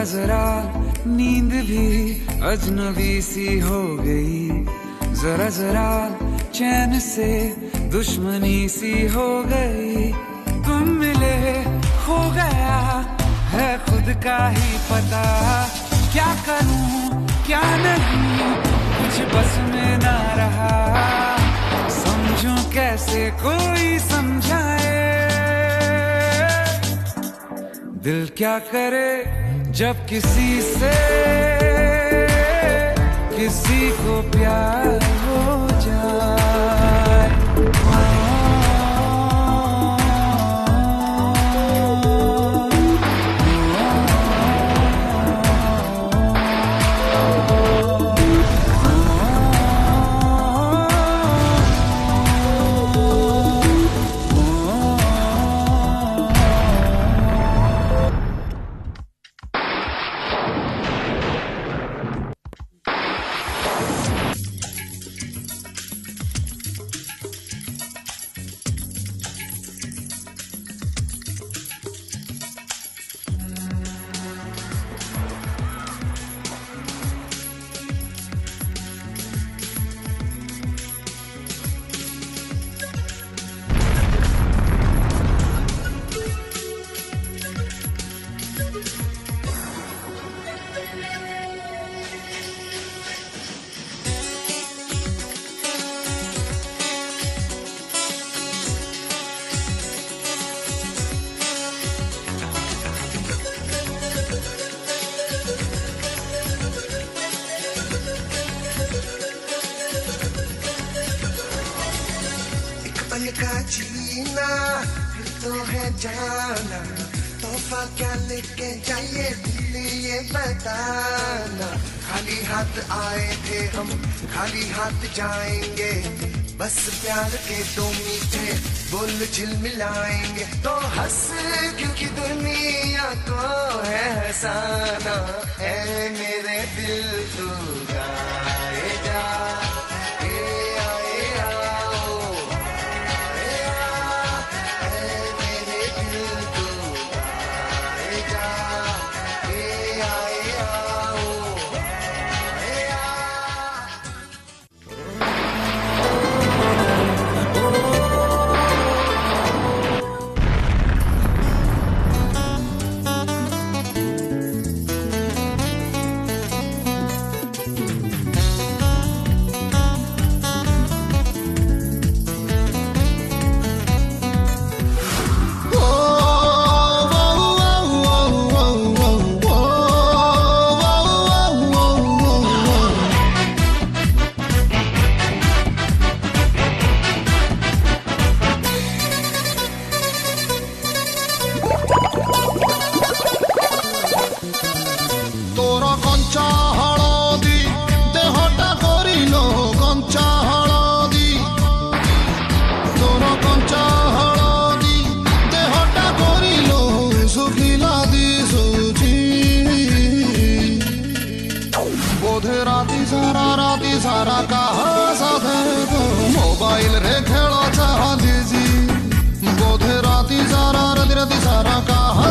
जरा जरा नींद भी अजनबी सी हो गई, जरा जरा चैन से दुश्मनी सी हो गई। तुम मिले हो गया है खुद का ही पता, क्या करूं क्या नहीं कुछ बस में ना रहा। समझूं कैसे कोई समझाए, दिल क्या करे जब किसी से किसी को प्यार हो जाए। पल का जीना फिर तो है जाना, तोहफा क्या लेके जाइए दिल ये बताना। खाली हाथ आए थे हम खाली हाथ जाएंगे, बस प्यार के दो मीठे बोल झिलमिलाएंगे। तो हंस क्योंकि दुनिया को है हंसाना, है मेरे दिल तू गाए जा। राती सारा कहा साधे तो मोबाइल रे खेलो चाह लीजी, बोधे राती सारा राती सारा कहा